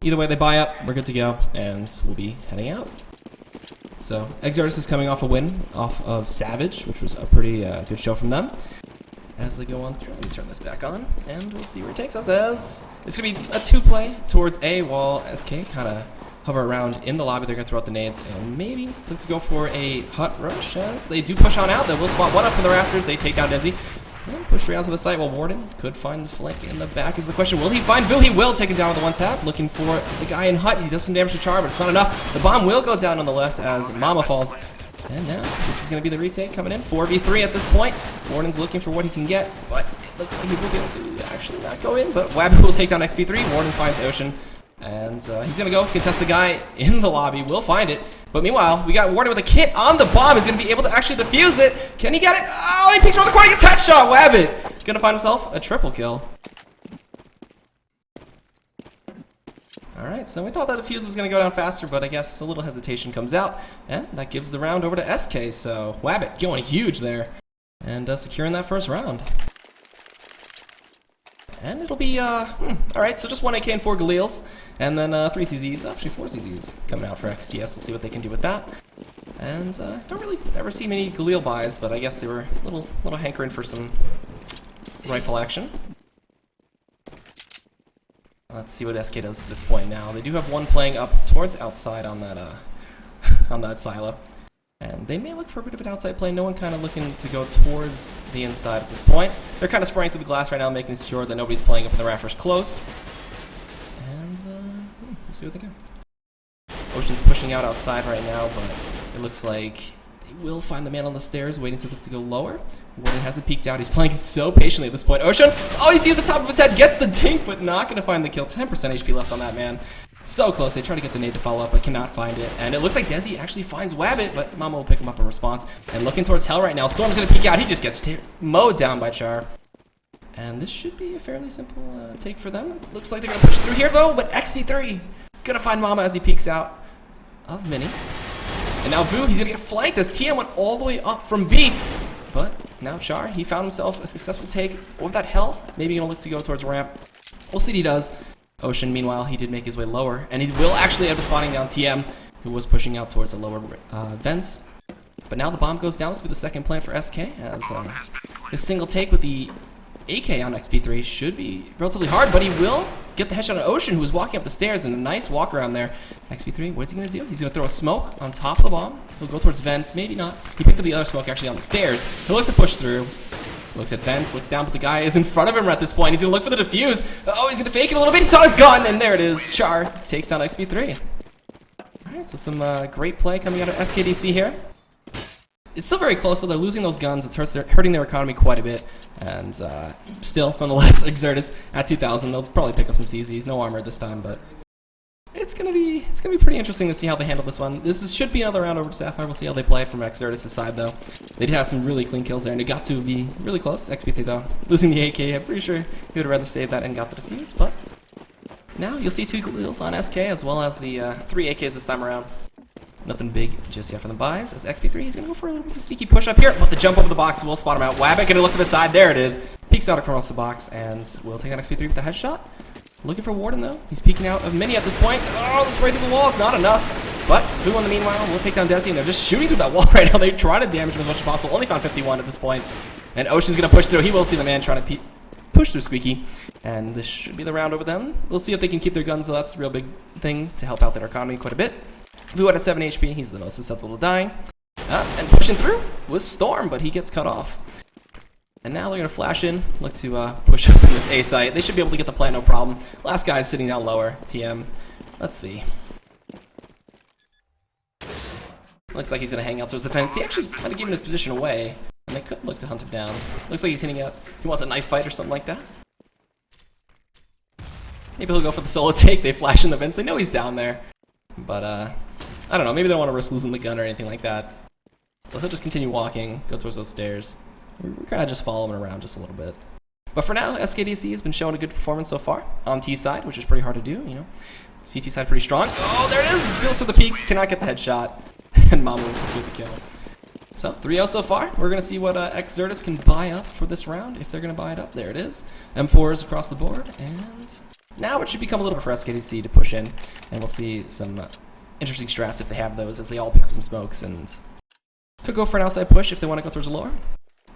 Either way, they buy up, we're good to go, and we'll be heading out. So, Exertus is coming off a win off of Savage, which was a pretty good show from them. As they go on through, let me turn this back on, and we'll see where it takes us as it's going to be a 2-play towards A, while SK kind of hover around in the lobby. They're going to throw out the nades and maybe look to go for a hut rush as they do push on out. They will spot one up in the rafters. They take down Desi and push straight out to the site while Warden could find the flank in the back is the question. Will he find Vu? He will take him down with the one tap. Looking for the guy in hut. He does some damage to Char, but it's not enough. The bomb will go down nonetheless as Mama falls. And now this is going to be the retake coming in. 4v3 at this point. Warden's looking for what he can get, but it looks like he will be able to actually not go in. But Wabu will take down XP3. Warden finds Ocean. And he's going to go contest the guy in the lobby. We'll find it. But meanwhile, we got Warden with a kit on the bomb. He's going to be able to actually defuse it. Can he get it? Oh, he peeks around the corner. He gets headshot. Wabbit. He's going to find himself a triple kill. Alright, so we thought that defuse was going to go down faster, but I guess a little hesitation comes out. And that gives the round over to SK. So Wabbit going huge there. And securing that first round. And it'll be, alright, so just 1 AK and 4 Galils. And then 3 CZs, actually 4 CZs coming out for XTS. We'll see what they can do with that. And don't really ever see many Galil buys, but I guess they were a little hankering for some rifle action. Let's see what SK does at this point now. They do have one playing up towards outside on that, on that silo. And they may look for a bit of an outside play. No one kind of looking to go towards the inside at this point. They're kind of spraying through the glass right now, making sure that nobody's playing up in the rafters close. And we'll see what they do. Ocean's pushing out outside right now, but it looks like they will find the man on the stairs, waiting to go lower. Warden hasn't peeked out. He's playing it so patiently at this point. Ocean, oh, he sees the top of his head, gets the dink, but not going to find the kill. 10% HP left on that man. So close. They try to get the nade to follow up, but cannot find it. And it looks like Desi actually finds Wabbit, but Mama will pick him up in response. And looking towards Hell right now. Storm's going to peek out. He just gets mowed down by Char. And this should be a fairly simple take for them. Looks like they're going to push through here, though, but XP3 going to find Mama as he peeks out of Mini. And now Vu, he's going to get flanked as TM went all the way up from B. But now Char, he found himself a successful take. With that Hell, maybe going to look to go towards ramp. We'll see what he does. Ocean, meanwhile, he did make his way lower, and he will actually end up spotting down TM, who was pushing out towards the lower vents. But now the bomb goes down. This will be the second plant for SK, as his single take with the AK on XP3 should be relatively hard, but he will get the headshot on Ocean, who was walking up the stairs, and a nice walk around there. XP3, what is he going to do? He's going to throw a smoke on top of the bomb. He'll go towards vents, maybe not. He picked up the other smoke actually on the stairs. He'll look to push through. Looks at vents, looks down, but the guy is in front of him at this point. He's going to look for the defuse. Oh, he's going to fake it a little bit. He saw his gun, and there it is. Char takes down XP3. Alright, so some great play coming out of SKDC here. It's still very close, so they're losing those guns. It's hurting their economy quite a bit. And still, nonetheless, Exertus at 2,000. They'll probably pick up some CZs. No armor this time, but it's gonna be pretty interesting to see how they handle this one. Should be another round over to Sapphire. We'll see how they play from Exertus' side, though. They did have some really clean kills there, and it got to be really close. XP3, though, losing the AK. I'm pretty sure he would have rather saved that and got the defuse, but now you'll see 2 Galils on SK, as well as the 3 AKs this time around. Nothing big just yet for the buys, as XP3 is going to go for a little bit of a sneaky push up here, but the jump over the box will spot him out. Wabbit going to look to the side. There it is. Peeks out across the box, and will take on XP3 with the headshot. Looking for Warden, though. He's peeking out of Mini at this point. Oh, the spray through the wall is not enough. But Vu, in the meanwhile, will take down Desi, and they're just shooting through that wall right now. They try to damage him as much as possible. Only found 51 at this point. And Ocean's going to push through. He will see the man trying to push through Squeaky. And this should be the round over them. We'll see if they can keep their guns, so that's a real big thing to help out their economy quite a bit. Vu at 7 HP. He's the most susceptible to dying. And pushing through was Storm, but he gets cut off. And now they're going to flash in, look to push up in this A site. They should be able to get the plant, no problem. Last guy is sitting down lower, TM. Let's see. Looks like he's going to hang out towards the fence. He actually might have given his position away, and they could look to hunt him down. Looks like he's hitting out. He wants a knife fight or something like that. Maybe he'll go for the solo take. They flash in the vents. They know he's down there. But, I don't know. Maybe they don't want to risk losing the gun or anything like that. So he'll just continue walking, go towards those stairs. We're kind of just following around just a little bit. But for now, SKDC has been showing a good performance so far on T side, which is pretty hard to do, you know. CT side pretty strong. Oh, there it is! Feels for the peak, cannot get the headshot. And Mama will secure the kill. So, 3-0 so far. We're going to see what Exertus can buy up for this round, if they're going to buy it up. There it is. M4s across the board, and Now it should become a little bit for SKDC to push in, and we'll see some interesting strats if they have those, as they all pick up some smokes, and could go for an outside push if they want to go towards the lower.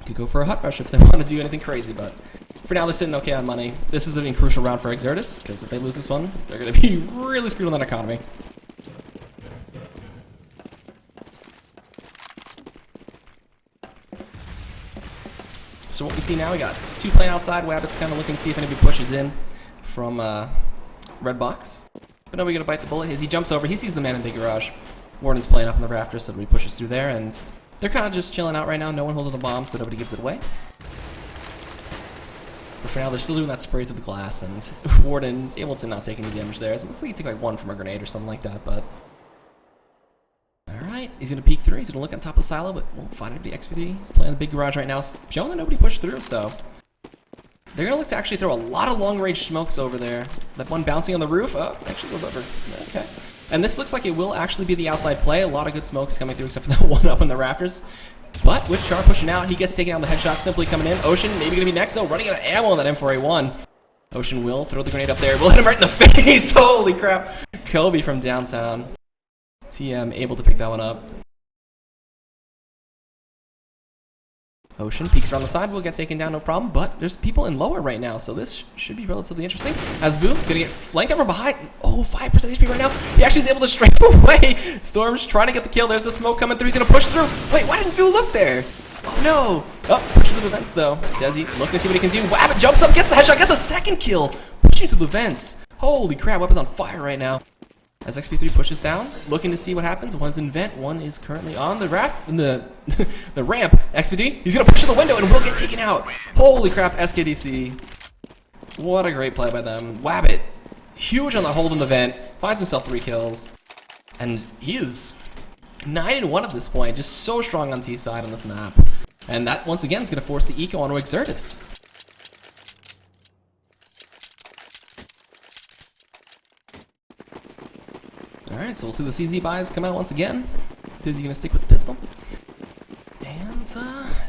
Could go for a hut rush if they want to do anything crazy, but for now they're sitting okay on money. This is a crucial round for Exertus, because if they lose this one, they're going to be really screwed on that economy. So what we see now, we got 2 playing outside. Wabbit's kind of looking to see if anybody pushes in from red box. But nobody gonna bite the bullet. As he jumps over, he sees the man in the garage. Warden's playing up in the rafters, so nobody pushes through there, and they're kind of just chilling out right now. No one holding the bomb, so nobody gives it away. But for now, they're still doing that spray through the glass, and Warden's able to not take any damage there. So it looks like he took like 1 from a grenade or something like that, but alright, he's going to peek through. He's going to look on top of Silo, but won't find anybody. XP3 is playing the big garage right now, showing that nobody pushed through, so they're going to look to actually throw a lot of long-range smokes over there. That one bouncing on the roof, oh, actually goes over. Okay. And this looks like it will actually be the outside play. A lot of good smokes coming through, except for that one up in the rafters. But with Char pushing out, he gets taken out on the headshot, simply coming in. Ocean maybe going to be next, though, running out of ammo on that M4A1. Ocean will throw the grenade up there. We'll hit him right in the face. Holy crap. Kobe from downtown. TM able to pick that one up. Ocean peeks around the side, will get taken down, no problem, but there's people in lower right now, so this should be relatively interesting. As Vu gonna get flanked over behind. Oh, 5% HP right now. He actually is able to strafe away. Storm's trying to get the kill. There's the smoke coming through. He's gonna push through. Wait, why didn't Vu look there? Oh no. Oh, pushing through the vents though. Desi looking to see what he can do. Wabbit jumps up, gets the headshot, gets a second kill. Pushing through the vents. Holy crap, Weapon's on fire right now. As XP3 pushes down, looking to see what happens. One's in vent, one is currently on the raft, in the ramp. XP3, he's gonna push to the window and will get taken out. Holy crap, SKDC. What a great play by them. Wabbit, huge on the hold in the vent, finds himself 3 kills, and he is 9-1 at this point. Just so strong on T side on this map, and that once again is gonna force the eco onto Exertus. Alright, so we'll see the CZ buys come out once again. Dizzy gonna stick with the pistol. And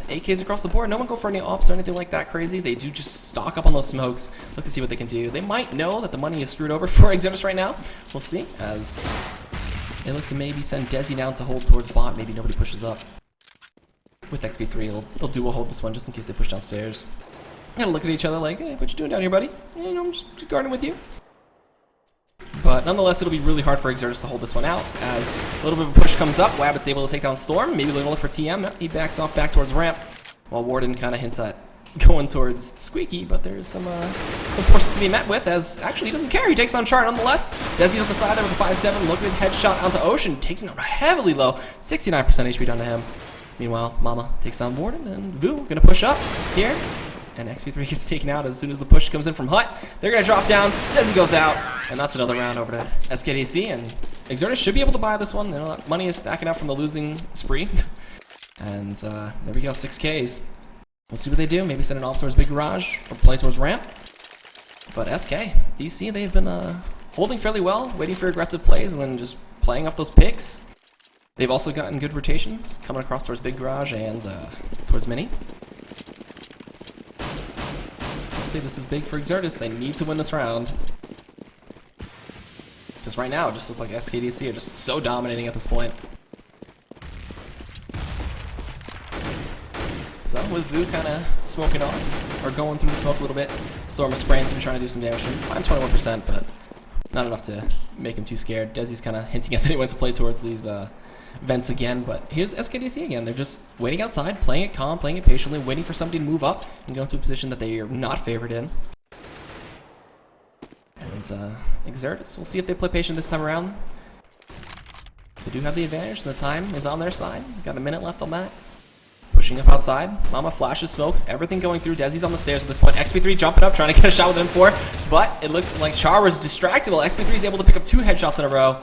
AKs across the board. No one go for any ops or anything like that crazy. They do just stock up on those smokes, look to see what they can do. They might know that the money is screwed over for Exertus right now. We'll see, as it looks to maybe send Desi down to hold towards bot. Maybe nobody pushes up. With XP3, they'll dual hold this one just in case they push downstairs. Gotta look at each other like, hey, what you doing down here, buddy? You know, I'm just guarding with you. But nonetheless, it'll be really hard for Exertus to hold this one out, as a little bit of a push comes up. Wabbit's able to take down Storm. Maybe they're gonna look for TM. No, he backs off back towards ramp, while Warden kind of hints at going towards Squeaky. But there's some forces to be met with, as actually he doesn't care. He takes on Char nonetheless. Desi's on the side there with a 5-7, looking at headshot onto Ocean, takes him out heavily low, 69% HP down to him. Meanwhile, Mama takes on Warden, and Vu gonna push up here. And XP3 gets taken out as soon as the push comes in from Hut. They're going to drop down. Desi goes out. And that's another round over to SKDC. And Exertus should be able to buy this one. You know, money is stacking up from the losing spree. And there we go, 6Ks. We'll see what they do. Maybe send it off towards Big Garage or play towards Ramp. But SK, DC, they've been holding fairly well, waiting for aggressive plays, and then just playing off those picks. They've also gotten good rotations coming across towards Big Garage and towards Mini. This is big for Exertus. They need to win this round. Because right now, it just looks like SKDC are just so dominating at this point. So, with Vu kind of smoking off, or going through the smoke a little bit, Storm is spraying through, trying to do some damage. Fine, 21%, but not enough to make him too scared. Desi's kind of hinting at that he wants to play towards these vents again, but here's SKDC again. They're just waiting outside, playing it calm, playing it patiently, waiting for somebody to move up and go into a position that they are not favored in. And Exertus, we'll see if they play patient this time around. They do have the advantage, and the time is on their side. Got a minute left on that. Pushing up outside. Mama flashes, smokes, everything going through. Desi's on the stairs at this point. XP3 jumping up, trying to get a shot with M4, but it looks like Char was distractible. XP3 is able to pick up 2 headshots in a row.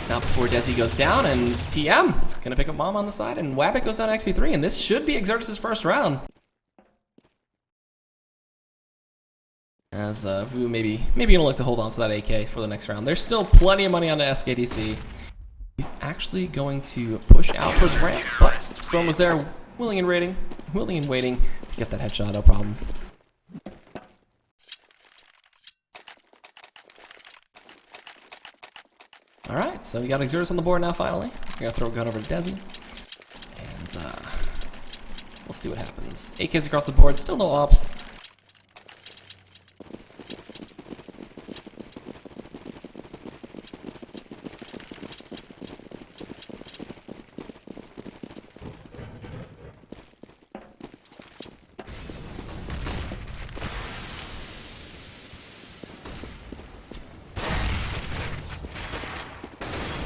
Now before Desi goes down, and TM gonna pick up Mama on the side, and Wabbit goes down to XP3, and this should be Exertus' first round. As Vu maybe gonna look to hold on to that AK for the next round. There's still plenty of money on the SKDC. He's actually going to push out towards ramp, but Storm was there, willing and waiting to get that headshot, no problem. Alright, so we got Exertus on the board now finally. We're gonna throw a gun over to Desi. And we'll see what happens. AKs across the board, still no ops.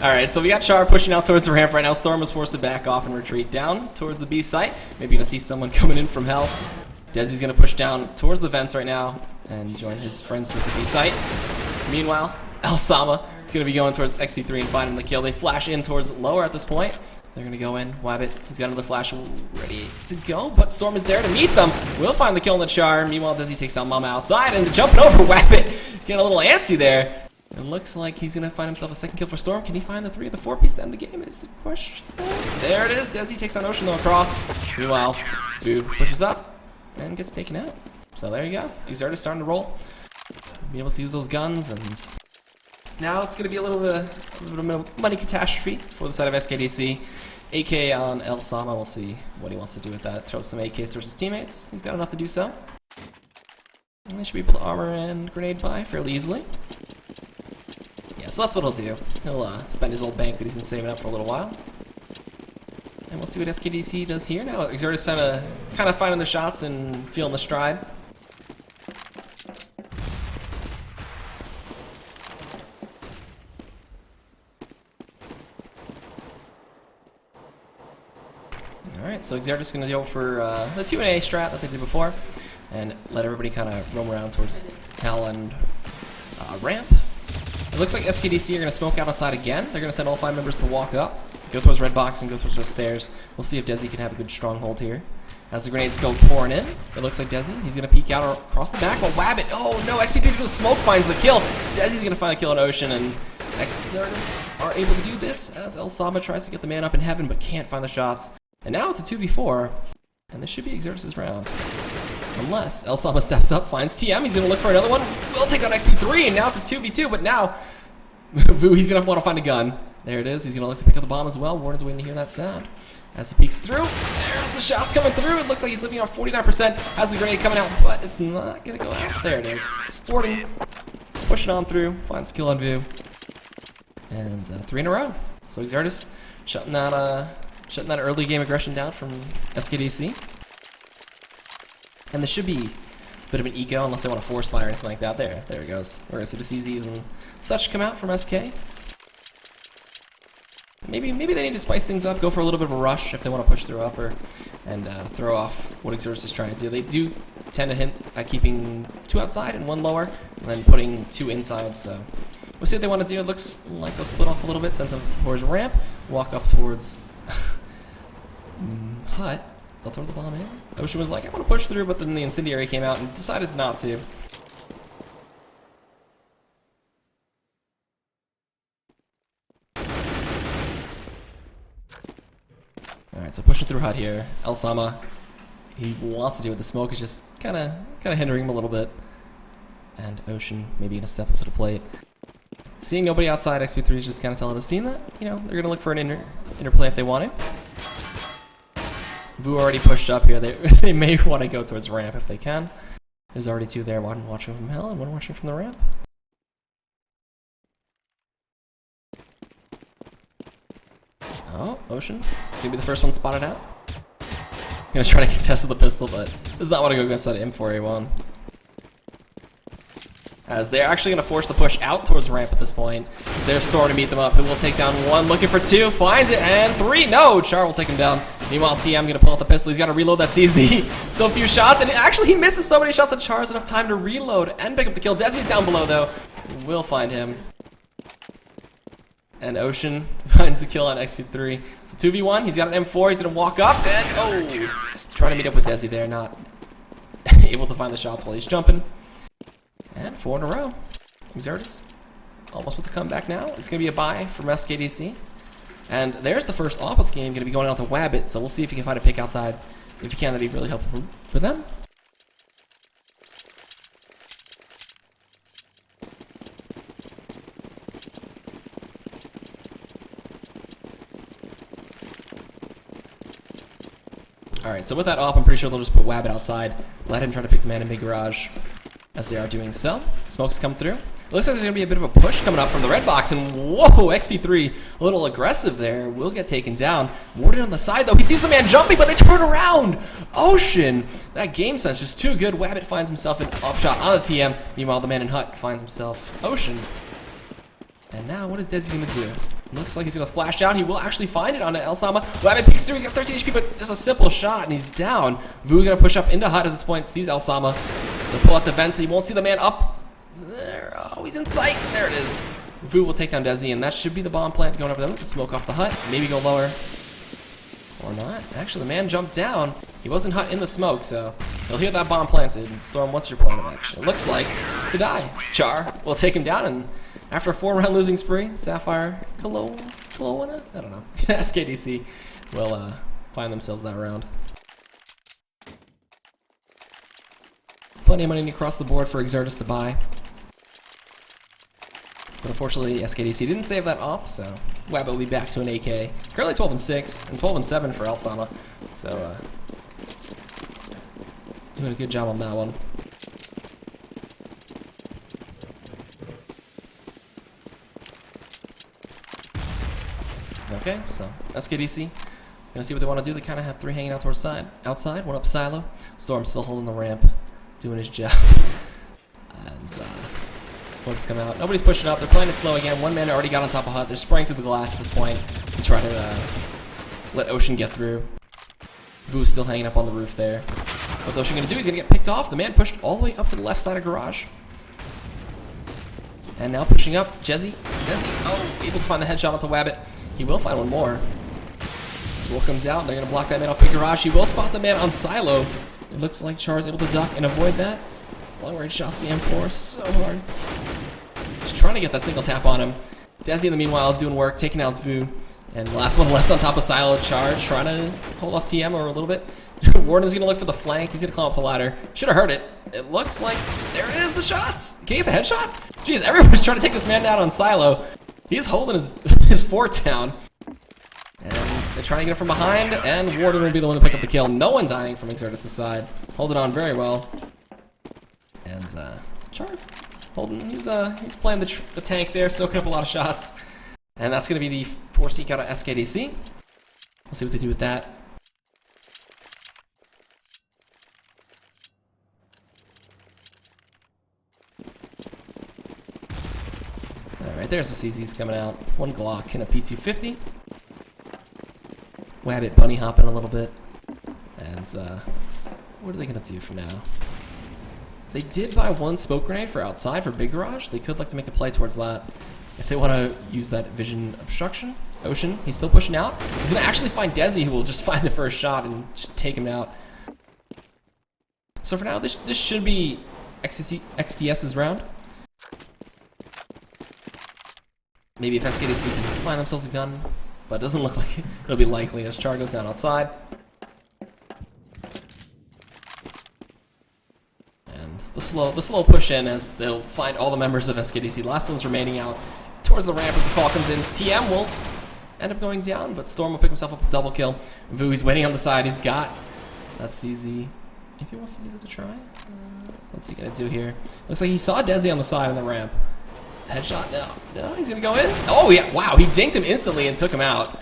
Alright, so we got Char pushing out towards the ramp right now. Storm was forced to back off and retreat down towards the B site. Maybe gonna see someone coming in from hell. Desi's gonna push down towards the vents right now and join his friends towards the B site. Meanwhile, Elsama gonna be going towards XP3 and finding the kill. They flash in towards lower at this point. They're gonna go in. Wabbit, he's got another flash ready to go, but Storm is there to meet them. We'll find the kill on the Char. Meanwhile, Desi takes down Mama outside and jumping over Wabbit. Getting a little antsy there. It looks like he's going to find himself a second kill for Storm. Can he find the 3 of the 4 piece to end the game is the question. There it is. Desi takes on Ocean though across. Meanwhile, Boo pushes up and gets taken out. So there you go. Exertus starting to roll. Be able to use those guns, and now it's going to be a little bit of money catastrophe for the side of SKDC. AK on Elsama. We'll see what he wants to do with that. Throw some AKs towards his teammates. He's got enough to do so. And they should be able to armor and grenade by fairly easily. So that's what he'll do. He'll spend his old bank that he's been saving up for a little while. And we'll see what SKDC does here now. Exertus kind of finding the shots and feeling the stride. Alright, so Exertus is going to go for the 2-A strat that they did before. And let everybody kind of roam around towards Hell and ramp. It looks like SKDC are going to smoke out outside again. They're going to send all 5 members to walk up, go towards red box, and go towards the stairs. We'll see if Desi can have a good stronghold here. As the grenades go pouring in, it looks like Desi, he's going to peek out across the back. Oh, Wabbit! Oh no, XP3 goes smoke, finds the kill. Desi's going to find a kill on Ocean, and Exertus are able to do this as Elsama tries to get the man up in heaven, but can't find the shots. And now it's a 2v4, and this should be Exertus' round. Unless Elsama steps up, finds TM, he's going to look for another one. We'll take on XP3, and now it's a 2v2, but now Vu, he's going to want to find a gun. There it is. He's going to look to pick up the bomb as well. Warden's waiting to hear that sound. As he peeks through, there's the shots coming through. It looks like he's living on 49%. Has the grenade coming out, but it's not going to go out. There it is. Warden pushing on through, finds the kill on Vu. And 3 in a row. So Exertus shutting that early game aggression down from SKDC. And this should be a bit of an eco unless they want to force buy or anything like that. There it goes. We're going to see the CZs and such come out from SK. Maybe they need to spice things up, go for a little bit of a rush if they want to push through upper and throw off what Exertus is trying to do. They do tend to hint at keeping 2 outside and 1 lower, and then putting 2 inside, so we'll see what they want to do. It looks like they'll split off a little bit, send them towards ramp, walk up towards hut. They'll throw the bomb in. Ocean was like, I want to push through, but then the incendiary came out and decided not to. Alright, so pushing through hut here. Elsama, he wants to do it. The smoke is just kind of hindering him a little bit. And Ocean maybe going to step up to the plate. Seeing nobody outside, XP3 is just kind of telling the team that, you know, they're going to look for an interplay if they want to. Vu already pushed up here. They may want to go towards ramp if they can. There's already 2 there, one watching from hell and one watching from the ramp. Oh, Ocean. Gonna be the first one spotted out. Gonna try to contest with the pistol, but does not want to go against that M4A1. As they're actually going to force the push out towards ramp at this point. There's Storm to meet them up, who will take down 1, looking for 2, finds it, and 3, no! Char will take him down. Meanwhile, TM going to pull out the pistol, he's got to reload that CZ. So few shots, and actually he misses so many shots that Char has enough time to reload and pick up the kill. Desi's down below though, we'll find him. And Ocean finds the kill on XP3. So 2v1, he's got an M4, he's going to walk up, and oh! Trying to meet up with Desi there, not able to find the shots while he's jumping. And 4 in a row. Exertus almost with the comeback now. It's going to be a bye from SKDC. And there's the first off of the game, going to be going out to Wabbit, so we'll see if he can find a pick outside. If he can, that'd be really helpful for them. Alright, so with that off, I'm pretty sure they'll just put Wabbit outside, let him try to pick the man in mid garage, as they are doing so. Smokes come through. It looks like there's going to be a bit of a push coming up from the red box, and whoa, XP3, a little aggressive there, will get taken down. Warden on the side, though, he sees the man jumping, but they turn around! Ocean! That game sense just too good. Wabbit finds himself an upshot on the TM. Meanwhile, the man in Hut finds himself Ocean. And now, what is Desi going to do? Looks like he's going to flash out. He will actually find it onto Elsama. Wabbit picks through. He's got 13 HP, but just a simple shot, and he's down. Vu going to push up into Hut at this point. Sees Elsama. They'll pull out the vents. He won't see the man up there. Oh, he's in sight. There it is. Vu will take down Desi, and that should be the bomb plant going over them. Smoke off the Hut. Maybe go lower. Or not. Actually, the man jumped down. He wasn't Hut in the smoke, so he'll hear that bomb planted. Storm, what's your plan of action? It looks like to die. Char will take him down, and after a 4-round losing spree, Sapphire, Kelowna? I don't know. SKDC will find themselves that round. Plenty of money across the board for Exertus to buy. But unfortunately, SKDC didn't save that op, so Wabbit will be back to an AK. Currently 12-6 and 12-7 for Elsama. So, doing a good job on that one. Okay, so SKDC gonna see what they want to do. They kind of have 3 hanging out towards outside. 1 up silo. Storm still holding the ramp, doing his job. And Smokes come out. Nobody's pushing up. They're playing it slow again. 1 man already got on top of Hut. They're spraying through the glass at this point to try to let Ocean get through. Vu's still hanging up on the roof there. What's Ocean gonna do? He's gonna get picked off. The man pushed all the way up to the left side of garage. And now pushing up, Desi, oh, able to find the headshot onto Wabbit. He will find one more. Swole comes out, they're going to block that man off big garage. He will spot the man on silo. It looks like Char's able to duck and avoid that. Long range shots to the M4, so hard. Just trying to get that single tap on him. Desi in the meanwhile is doing work, taking out Vu. And the last one left on top of silo, Char trying to hold off TM over a little bit. Warden's going to look for the flank. He's going to climb up the ladder. Should have heard it. It looks like there it is, the shots. Can you get the headshot? Jeez, everyone's trying to take this man down on silo. He's holding his fort down. And they're trying to get it from behind, and Warden will be the one to pick up the kill. No one dying from Exertus' side. Holding on very well. And Char holding, he's playing the tank there, soaking up a lot of shots. And that's going to be the 4 seek out of SKDC. We'll see what they do with that. Alright, there's the CZs coming out. 1 Glock and a P250. Wabbit bunny hopping a little bit. And what are they going to do for now? They did buy 1 smoke grenade for outside for big garage. They could like to make the play towards that if they want to use that vision obstruction. Ocean, he's still pushing out. He's going to actually find Desi, who will just find the first shot and just take him out. So for now, this should be XTS's round. Maybe if SKDC can find themselves a gun, but it doesn't look like it'll be likely as Char goes down outside. And the slow push in as they'll find all the members of SKDC. The last one's remaining out towards the ramp as the call comes in. TM will end up going down, but Storm will pick himself up a double kill. Vu, he's waiting on the side. He's got that CZ. If he wants to use it to try, what's he gonna do here? Looks like he saw Desi on the side on the ramp. Headshot, no, he's gonna go in. Oh yeah, wow, he dinked him instantly and took him out.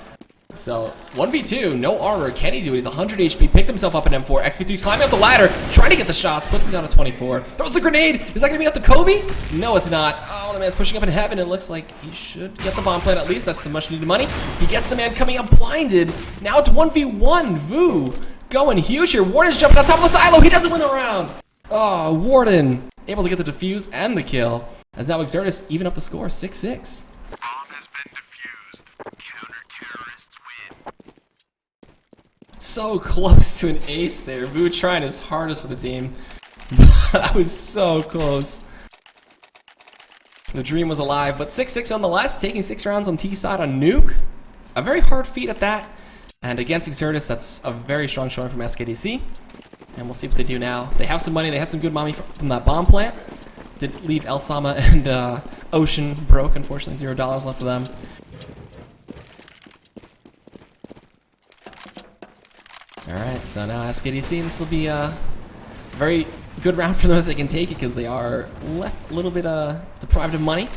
So, 1v2, no armor, can he do it? He's 100 HP, picked himself up an M4, XP3 climbing up the ladder, trying to get the shots, puts him down to 24. Throws the grenade, is that gonna be enough to Kobe? No, it's not. Oh, the man's pushing up in heaven, it looks like he should get the bomb plant at least, that's some much needed money. He gets the man coming up blinded, now it's 1v1, Vu, going huge here. Warden's jumping on top of the silo, he doesn't win the round. Oh, Warden, able to get the defuse and the kill. As now Exertus even up the score, 6-6. Bomb has been defused. Counter-terrorists win. So close to an ace there. Vu trying his hardest for the team. That was so close. The dream was alive, but 6-6 nonetheless, taking 6 rounds on T side on Nuke. A very hard feat at that. And against Exertus, that's a very strong showing from SKDC. And we'll see what they do now. They have some money, they had some good money from that bomb plant. Did leave Elsama and Ocean broke, unfortunately. $0 left for them. Alright, so now SKDC, this will be a very good round for them if they can take it, because they are left a little bit deprived of money.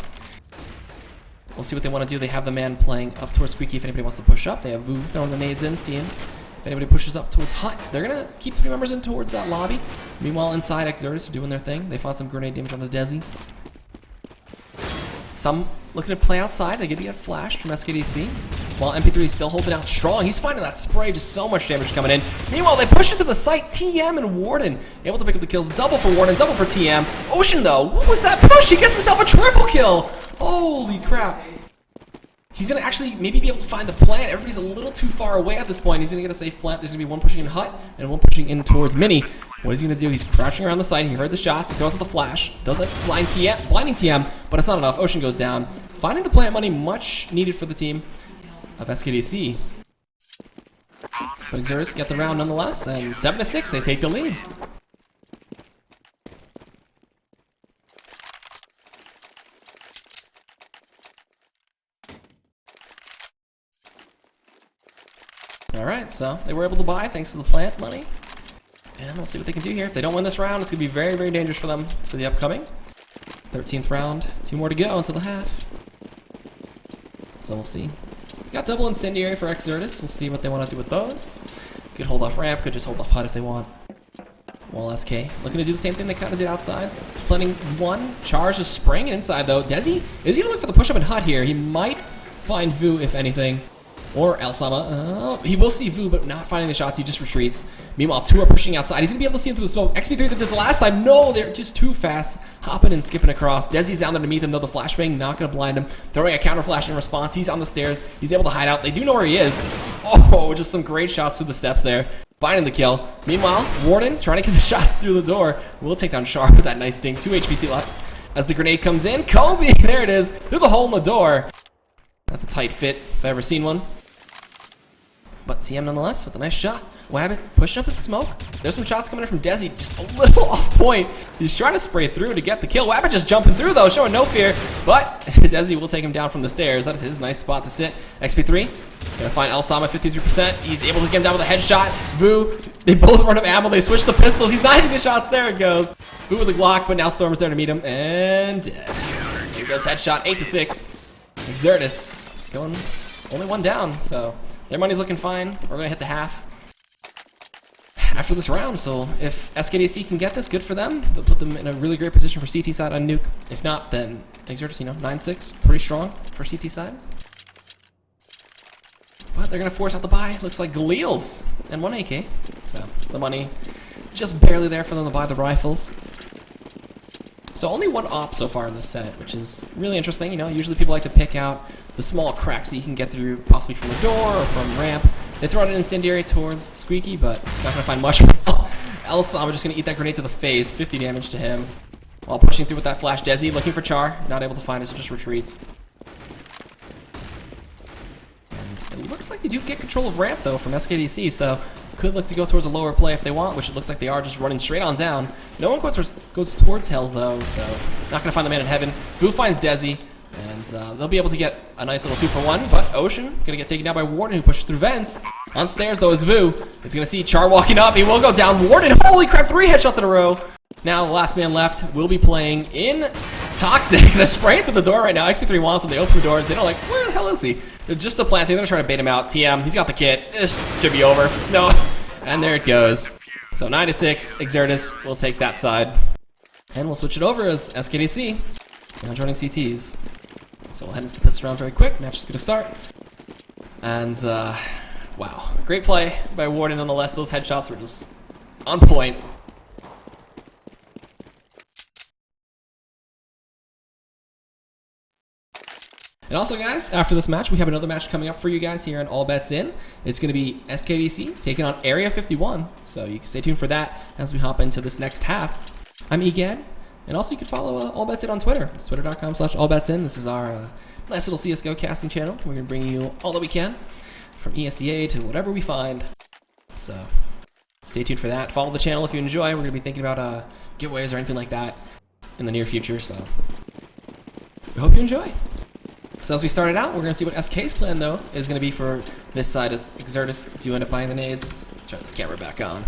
We'll see what they want to do. They have the man playing up towards Squeaky if anybody wants to push up. They have Vu throwing the nades in, seeing if anybody pushes up towards Hut. They're going to keep 3 members in towards that lobby. Meanwhile, inside, Exertus are doing their thing. They found some grenade damage on the Desi. Some looking to play outside. They get flashed from SKDC. While MP3 is still holding out strong. He's finding that spray, just so much damage coming in. Meanwhile, they push into the site. TM and Warden able to pick up the kills. Double for Warden, double for TM. Ocean, though, what was that push? He gets himself a triple kill. Holy crap. He's going to actually maybe be able to find the plant. Everybody's a little too far away at this point. He's going to get a safe plant. There's going to be one pushing in Hut and one pushing in towards Mini. What is he going to do? He's crouching around the site. He heard the shots. He throws out the flash. Does it blinding TM, but it's not enough. Ocean goes down. Finding the plant money, much needed for the team of SKDC. But Exertus get the round nonetheless, and 7-6, they take the lead. Alright, so they were able to buy thanks to the plant money. And we'll see what they can do here. If they don't win this round, it's going to be very, very dangerous for them for the upcoming 13th round. 2 more to go until the half. So we'll see. Got double incendiary for Exertus. We'll see what they want to do with those. Could hold off ramp, could just hold off Hut if they want. While SK looking to do the same thing they kind of did outside. Planting one, charge is spraying it inside though. Desi is he going to look for the push up in Hut here? He might find Vu if anything. Or Elsama. He will see Vu, but not finding the shots. He just retreats. Meanwhile, 2 are pushing outside. He's going to be able to see him through the smoke. XP3 did this last time. No, they're just too fast. Hopping and skipping across. Desi's down there to meet him, though. The flashbang not going to blind him. Throwing a counter flash in response. He's on the stairs. He's able to hide out. They do know where he is. Oh, just some great shots through the steps there. Finding the kill. Meanwhile, Warden trying to get the shots through the door. Will take down Sharp with that nice dink. 2 HPC left. As the grenade comes in. Kobe, there it is. Through the hole in the door. That's a tight fit if I've ever seen one. But TM nonetheless with a nice shot. Wabbit pushing up with the smoke. There's some shots coming in from Desi, just a little off point. He's trying to spray through to get the kill. Wabbit just jumping through though, showing no fear. But Desi will take him down from the stairs. That is his nice spot to sit. XP3 gonna find Elsama 53%. He's able to get him down with a headshot. Vu, they both run up ammo. They switch the pistols. He's not hitting the shots. There it goes. Vu with the Glock, but now Storm is there to meet him. And dead. Here goes headshot. 8-6. Exertus going only 1 down. So their money's looking fine. We're going to hit the half after this round. So if SKDC can get this, good for them. They'll put them in a really great position for CT side on Nuke. If not, then Exertus, 9-6. Pretty strong for CT side. But they're going to force out the buy. Looks like Galeals and 1 AK. So the money just barely there for them to buy the rifles. So only 1 op so far in this set, which is really interesting. Usually people like to pick out the small cracks that you can get through, possibly from the door or from ramp. They throw out an incendiary towards Squeaky, but not going to find much. Elsama just going to eat that grenade to the face, 50 damage to him. While pushing through with that flash, Desi looking for Char, not able to find it, so just retreats. And it looks like they do get control of ramp, though, from SKDC, so could look to go towards a lower play if they want, which it looks like they are, just running straight on down. No one goes towards Hells, though, so not going to find the man in heaven. Vu finds Desi. And they'll be able to get a nice little 2-for-1, but Ocean going to get taken down by Warden, who pushes through vents. On stairs, though, is Vu. He's going to see Char walking up. He will go down. Warden, holy crap, 3 headshots in a row. Now, the last man left will be playing in Toxic. They're spraying through the door right now. XP3 wants him. They open the doors. They don't like, where the hell is he? They're just a plant. They're going to try to bait him out. TM, he's got the kit. This should be over. No. And there it goes. So 9-6, Exertus will take that side. And we'll switch it over as SKDC. Now joining CTs. So we'll head into this round very quick. Match is going to start. And, wow. Great play by Warden nonetheless. Those headshots were just on point. And also, guys, after this match, we have another match coming up for you guys here on All Bets In. It's going to be SKDC taking on Area 51. So you can stay tuned for that as we hop into this next half. I'm Egad. And also, you can follow All Bets In on Twitter. It's twitter.com/allbetsin. This is our nice little CSGO casting channel. We're going to bring you all that we can, from ESEA to whatever we find. So, stay tuned for that. Follow the channel if you enjoy. We're going to be thinking about giveaways or anything like that in the near future. So, we hope you enjoy. So as we started out, we're going to see what SK's plan, though, is going to be for this side as Exertus do end up buying the nades. Turn this camera back on.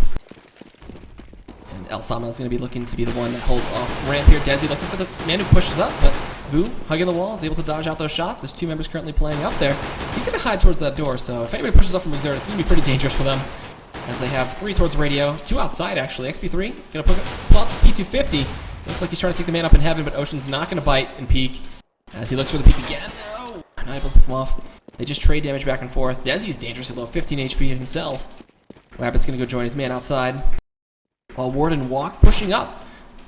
And El Sama is going to be looking to be the one that holds off ramp here. Desi looking for the man who pushes up, but Vu, hugging the wall, is able to dodge out those shots. There's 2 members currently playing up there. He's going to hide towards that door, so if anybody pushes up from Exertus, it's going to be pretty dangerous for them. As they have 3 towards radio, 2 outside actually. XP3 going to pull out the P250. Looks like he's trying to take the man up in heaven, but Ocean's not going to bite and peek. As he looks for the peek again. No! Not able to pick him off. They just trade damage back and forth. Desi's dangerously low, 15 HP himself. Rabbit's going to go join his man outside. While Warden Walk pushing up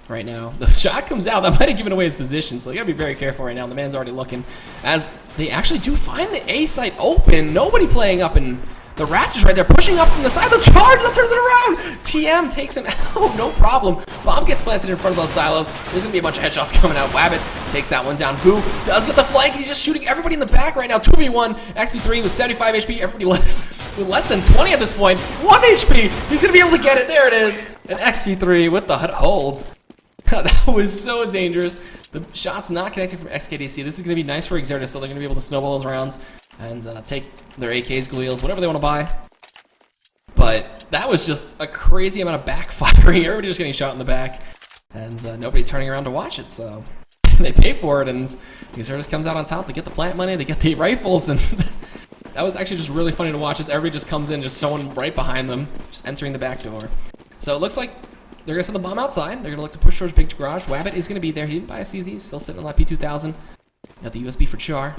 right now. The shot comes out. That might have given away his position, so you got to be very careful right now. The man's already looking. As they actually do find the A site open. Nobody playing up in the rafters right there. Pushing up from the side. The charge that turns it around. TM takes him out. No problem. Bomb gets planted in front of those silos. There's going to be a bunch of headshots coming out. Wabbit takes that one down. Vu does get the flank. He's just shooting everybody in the back right now. 2v1. XP3 with 75 HP. Everybody left with less than 20 at this point. 1 HP. He's going to be able to get it. There it is. And XP3 with the hold. That was so dangerous. The shot's not connected from SKDC. This is going to be nice for Exertus, so they're going to be able to snowball those rounds and take their AKs, Gleals, whatever they want to buy. But that was just a crazy amount of backfiring. Everybody just getting shot in the back, and nobody turning around to watch it, so they pay for it, and Exertus comes out on top to get the plant money, they get the rifles, and that was actually just really funny to watch as everybody just comes in, just someone right behind them, just entering the back door. So it looks like they're going to send the bomb outside. They're going to look to push towards Big Garage. Wabbit is going to be there. He didn't buy a CZ. He's still sitting on that P2000. Got the USB for Char.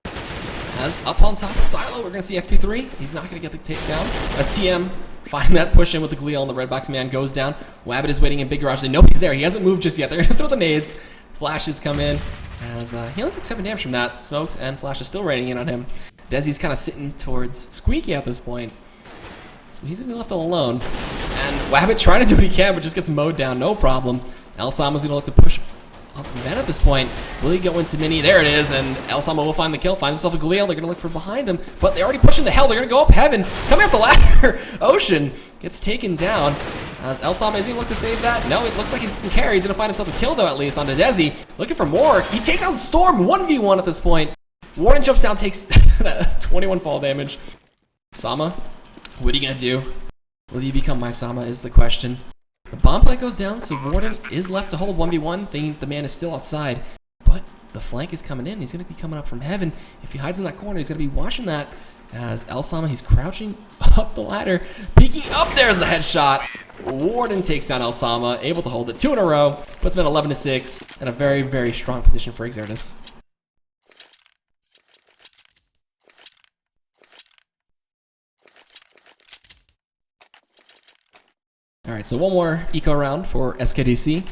As up on top of Silo, we're going to see XP3. He's not going to get the takedown. As TM find that push in with the Gleal, and the red box man goes down. Wabbit is waiting in Big Garage. They know he's there. He hasn't moved just yet. They're going to throw the nades. Flashes come in. As he only took 7 damage from that. Smokes and Flash is still raining in on him. Desi's kind of sitting towards Squeaky at this point. So he's going to be left all alone. And Wabbit trying to do what he can, but just gets mowed down, no problem. El Sama's going to look to push up then at this point. Will he go into Mini? There it is, and El Sama will find the kill, find himself a Gleal. They're going to look for behind him, but they're already pushing the hell. They're going to go up heaven, coming up the ladder. Ocean gets taken down. As El Sama, is he going to look to save that? No, it looks like he's in carry. He's going to find himself a kill, though, at least, onto Desi. Looking for more. He takes out Storm, 1v1 at this point. Warden jumps down, takes 21 fall damage. Sama, what are you going to do? Will you become my Sama is the question. The bomb plant goes down, so Warden is left to hold 1v1. Thinking the man is still outside, but the flank is coming in. He's going to be coming up from heaven. If he hides in that corner, he's going to be watching that. As El Sama, he's crouching up the ladder, peeking up. There's the headshot. Warden takes down El Sama, able to hold it 2 in a row. Puts him at 11-6, and a very, very strong position for Exertus. Alright, so one more eco round for SKDC,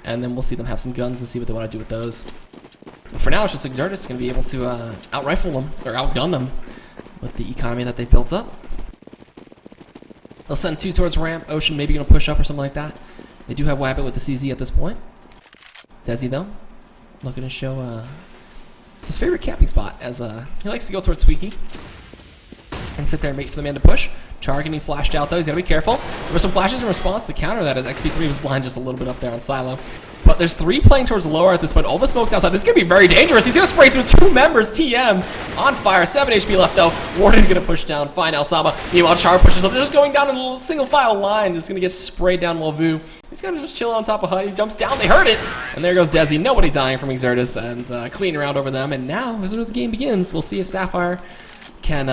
and then we'll see them have some guns and see what they want to do with those. But for now, it's just Exertus going to be able to out-rifle them, or outgun them, with the economy that they built up. They'll send 2 towards ramp. Ocean maybe going to push up or something like that. They do have Wabbit with the CZ at this point. Desi, though, looking to show his favorite camping spot, as he likes to go towards Squeaky and sit there and wait for the man to push. Char getting flashed out, though. He's got to be careful. There were some flashes in response to counter that, as XP3 was blind just a little bit up there on Silo. But there's 3 playing towards lower at this point. All the smoke's outside. This is going to be very dangerous. He's going to spray through 2 members. TM on fire. 7 HP left, though. Warden going to push down. Find El Sama. Meanwhile, Char pushes up. They're just going down in a single file line. Just going to get sprayed down while Vu. He's going to just chill on top of HUD. He jumps down. They heard it. And there goes Desi. Nobody dying from Exertus. And clean around over them. And now, as the game begins, we'll see if Sapphire can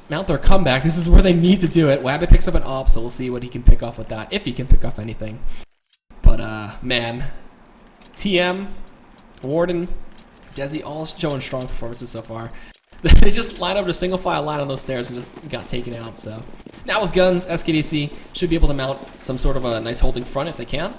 mount their comeback. This is where they need to do it. Wabbit picks up an op, so we'll see what he can pick off with that, if he can pick off anything. But, man, TM, Warden, Desi, all showing strong performances so far. They just line up a single file line on those stairs and just got taken out, so. Now with guns, SKDC should be able to mount some sort of a nice holding front if they can.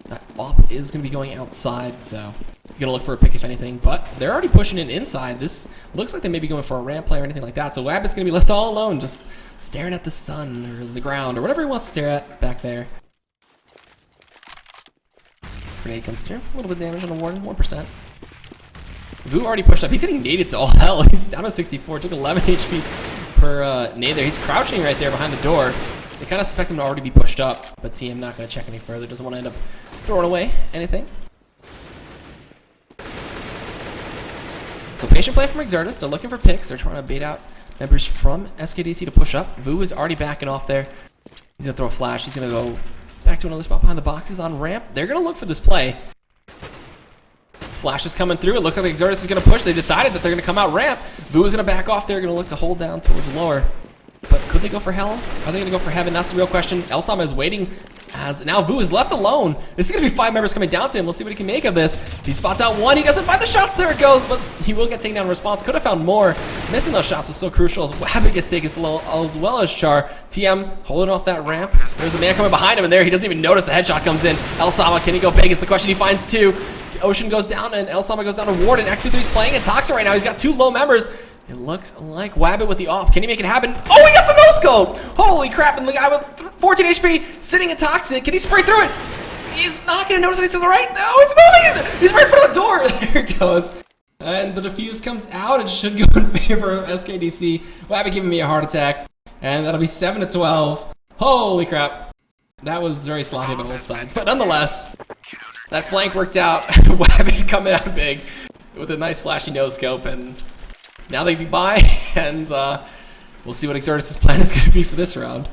That op is going to be going outside, so you're going to look for a pick if anything, but they're already pushing it inside. This looks like they may be going for a ramp play or anything like that, so Wabbit's going to be left all alone, just staring at the sun or the ground or whatever he wants to stare at back there. Grenade comes through, a little bit of damage on the Warden, 1%. Vu already pushed up. He's getting naded to all hell. He's down to 64, took 11 HP per nade there. He's crouching right there behind the door. They kind of suspect him to already be pushed up, but TM not going to check any further. Doesn't want to end up throwing away anything. So patient play from Exertus. They're looking for picks. They're trying to bait out members from SKDC to push up. Vu is already backing off there. He's going to throw a flash. He's going to go back to another spot behind the boxes on ramp. They're going to look for this play. Flash is coming through. It looks like the Exertus is going to push. They decided that they're going to come out ramp. Vu is going to back off. They're going to look to hold down towards lower. But could they go for hell? Are they going to go for heaven? That's the real question. Elsama is waiting as now Vu is left alone. This is going to be 5 members coming down to him. Let's see what he can make of this. He spots out one. He doesn't find the shots. There it goes. But he will get taken down in response. Could have found more. Missing those shots was so crucial. As Wabbit gets taken slow, as well as Char. TM holding off that ramp. There's a man coming behind him, and there he doesn't even notice the headshot comes in. Elsama, can he go big? Is the question. He finds 2. Ocean goes down, and Elsama goes down to Warden. XP3 is playing in Toxic right now. He's got 2 low members. It looks like Wabbit with the off. Can he make it happen? Oh, he gets the no-scope! Holy crap, and the guy with 14 HP sitting in Toxic. Can he spray through it? He's not going to notice that he's to the right. No, he's moving! He's right in front of the door. There it goes. And the defuse comes out. It should go in favor of SKDC. Wabbit giving me a heart attack. And that'll be 7-12. Holy crap. That was very sloppy on both sides. But nonetheless, that flank worked out. Wabbit coming out big with a nice flashy no-scope. And now they can buy, and we'll see what Exertus' plan is going to be for this round.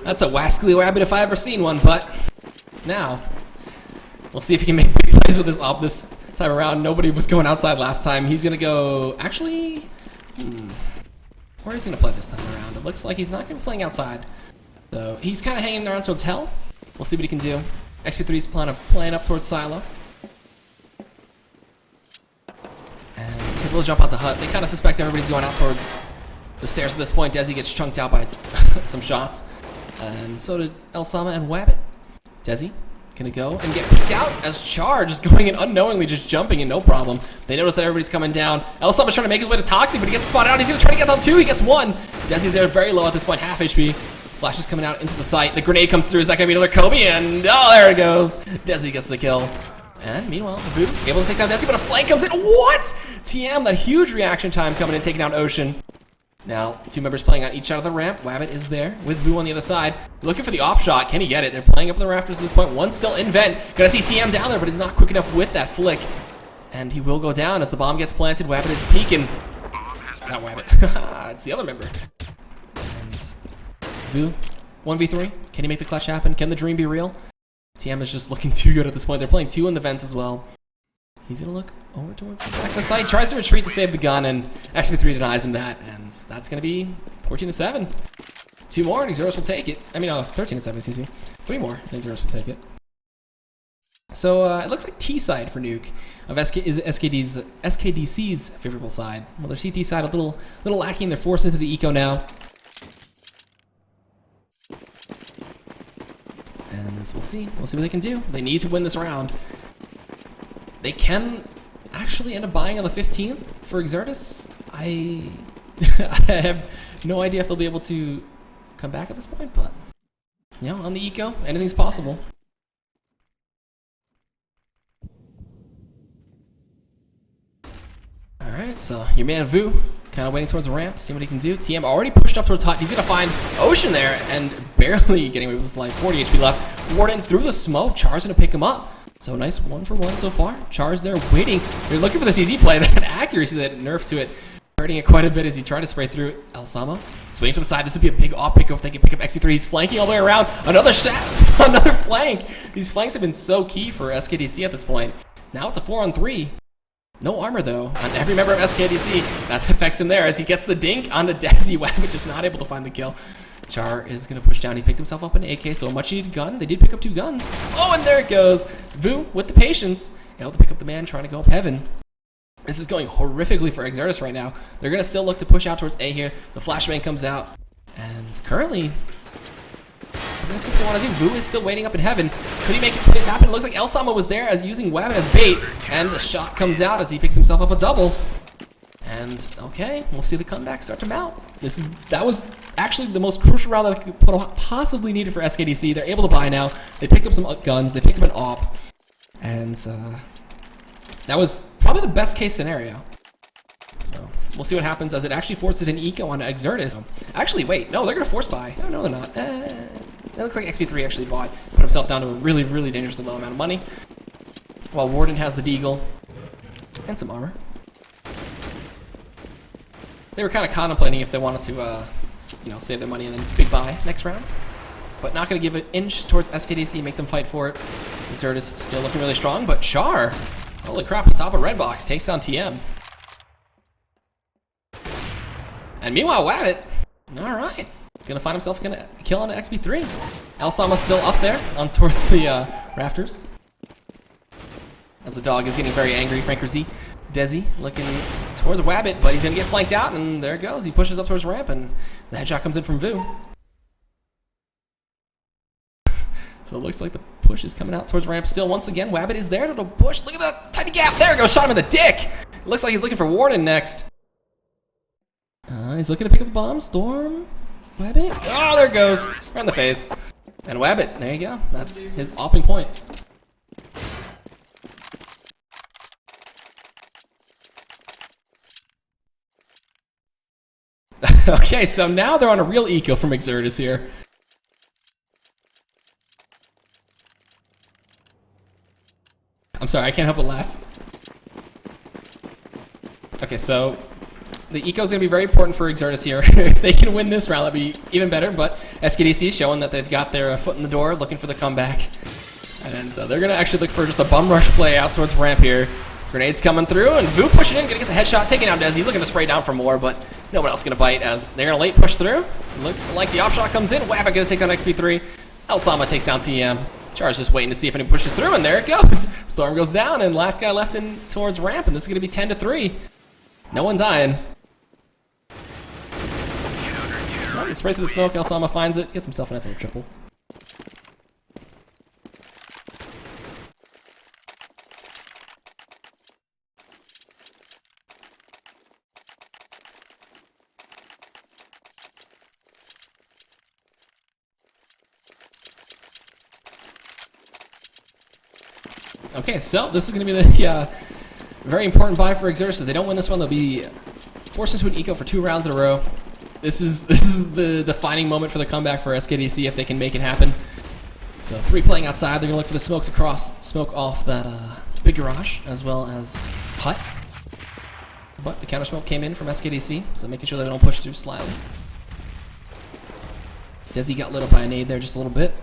That's a wascally Wabbit if I ever seen one, but now we'll see if he can make big plays with this op this time around. Nobody was going outside last time. He's going to go, actually, where is he going to play this time around? It looks like he's not going to be playing outside. So he's kind of hanging around towards hell. We'll see what he can do. XP3's playing up towards Silo. And he'll jump out to hut. They kind of suspect everybody's going out towards the stairs at this point. Desi gets chunked out by some shots. And so did Elsama and Wabbit. Desi gonna go and get peeked out as Char just going in unknowingly, just jumping in, no problem. They notice that everybody's coming down. Elsama's trying to make his way to Toxic, but he gets spotted out. He's gonna try to get down 2. He gets 1. Desi's there very low at this point, half HP. Flash is coming out into the site. The grenade comes through. Is that going to be another Kobe? And oh, there it goes. Desi gets the kill. And meanwhile, Vu able to take down Desi, but a flank comes in. What? TM, that huge reaction time coming in, taking down Ocean. Now, 2 members playing on each side of the ramp. Wabbit is there with Vu on the other side. Looking for the op shot. Can he get it? They're playing up in the rafters at this point. One's still in vent. Gonna see TM down there, but he's not quick enough with that flick. And he will go down as the bomb gets planted. Wabbit is peeking. Not Wabbit. It's the other member. Vu, 1v3. Can he make the clutch happen? Can the dream be real? TM is just looking too good at this point. They're playing 2 in the vents as well. He's going to look over towards the back of the site. Tries to retreat to save the gun, and XP3 denies him that. And that's going to be 14-7. 2 more, and Exertus will take it. I mean, 13-7, excuse me. 3 more, and Exertus will take it. So it looks like T side for Nuke of is SKDC's favorable side. Well, their CT side a little lacking. They're forced into the eco now. And we'll see what they can do. They need to win this round. They can actually end up buying on the 15th for Exertus. I have no idea if they'll be able to come back at this point, but you know, on the eco, anything's possible. Alright, so your man Vu kind of waiting towards the ramp, see what he can do. TM already pushed up towards hut. He's going to find Ocean there and barely getting away with his life. 40 HP left. Warden through the smoke. Char's going to pick him up. So nice 1-for-1 so far. Char's there waiting. They're looking for this easy play. That accuracy, that nerf to it, hurting it quite a bit as he tried to spray through Elsama. He's waiting for the side. This would be a big off pick if they can pick up XC3. He's flanking all the way around. Another shot. Another flank. These flanks have been so key for SKDC at this point. Now it's a 4-on-3. No armor, though, on every member of SKDC. That affects him there as he gets the dink on the Desi. Wabbit just not able to find the kill. Char is going to push down. He picked himself up an AK, so a much-needed gun. They did pick up 2 guns. Oh, and there it goes. Vu, with the patience, able to pick up the man trying to go up heaven. This is going horrifically for Exertus right now. They're going to still look to push out towards A here. The flashbang comes out. And currently, we're going to see what they want to do. Vu is still waiting up in heaven. Could he make it plays happen? It looks like Elsama was there as using Wabbit as bait. And the shot comes out as he picks himself up a double. And okay, we'll see the comeback start to mount. That was actually the most crucial round that I could possibly needed for SKDC. They're able to buy now. They picked up some guns. They picked up an op. And that was probably the best case scenario. So We'll see what happens as it actually forces an eco on Exertus. Actually, wait, no, they're gonna force buy. Oh, no, they're not. It looks like XP3 actually put himself down to a really, really dangerously low amount of money. While Warden has the deagle and some armor. They were kind of contemplating if they wanted to, save their money and then big buy next round. But not going to give an inch towards SKDC, make them fight for it. Exertus still looking really strong, but Char, holy crap, on top of Red Box, takes down TM. And meanwhile, Wabbit, alright, gonna find himself gonna kill on XP3. Elsama's still up there on towards the rafters. As the dog is getting very angry, Franker Z. Desi looking towards Wabbit, but he's gonna get flanked out, and there it goes. He pushes up towards ramp, and the headshot comes in from Vu. So it looks like the push is coming out towards ramp still. Once again, Wabbit is there to push. Look at that tiny gap. There it goes. Shot him in the dick. It looks like he's looking for Warden next. He's looking to pick up the bomb. Storm. Wabbit. Oh, there it goes. Right in the face. And Wabbit. There you go. That's his opping point. Okay, so now they're on a real eco from Exertus here. I'm sorry, I can't help but laugh. Okay, so the eco is going to be very important for Exertus here. If they can win this round, that'd be even better, but SKDC is showing that they've got their foot in the door, looking for the comeback. And so they're going to actually look for just a bum rush play out towards ramp here. Grenades coming through, and Vu pushing in, going to get the headshot, taking out Desi. He's looking to spray down for more, but no one else going to bite as they're going to late push through. Looks like the op shot comes in. Wabbit going to take down XP3. Elsama takes down TM. Char's just waiting to see if anyone pushes through, and there it goes. Storm goes down, and last guy left in towards ramp, and this is going to be 10-3. No one dying. Straight through the smoke, Elsama finds it, gets himself a nice little triple. Okay, so this is going to be the very important buy for Exertus. If they don't win this one, they'll be forced into an eco for 2 rounds in a row. This is the defining moment for the comeback for SKDC if they can make it happen. So 3 playing outside. They're going to look for the smokes across, smoke off that big garage as well as hut. But the counter smoke came in from SKDC, so making sure they don't push through slyly. Desi got lit up by a nade there just a little bit.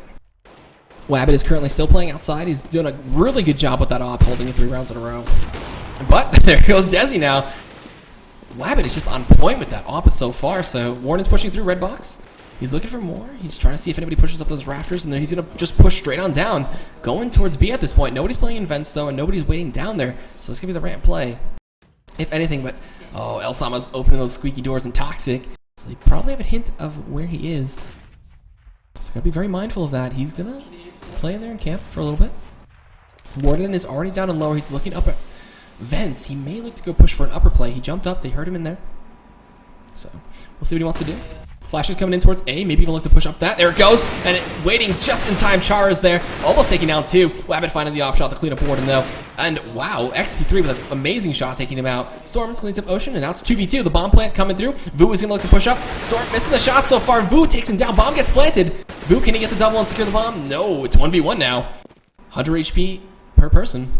Wabbit is currently still playing outside. He's doing a really good job with that op, holding it 3 rounds in a row. But there goes Desi now. Wabbit is just on point with that op so far. So Warren is pushing through red box. He's looking for more. He's trying to see if anybody pushes up those rafters, and then he's going to just push straight on down. Going towards B at this point. Nobody's playing in vents, though, and nobody's waiting down there. So this could be the ramp play, if anything. But, oh, Elsama's opening those squeaky doors and Toxic. So they probably have a hint of where he is. So got to be very mindful of that. He's going to play in there and camp for a little bit. Warden is already down and lower. He's looking up at vents. He may look to go push for an upper play. He jumped up. They heard him in there. So we'll see what he wants to do. Flash is coming in towards A. Maybe even look to push up that. There it goes. And waiting just in time. Char is there. Almost taking down 2. Wabbit finding the op shot to clean up Warden, though. And wow, XP3 with an amazing shot taking him out. Storm cleans up Ocean, and now it's 2v2. The bomb plant coming through. Vu is going to look to push up. Storm missing the shot so far. Vu takes him down. Bomb gets planted. Vu, can he get the double and secure the bomb? No, it's 1v1 now. 100 HP per person.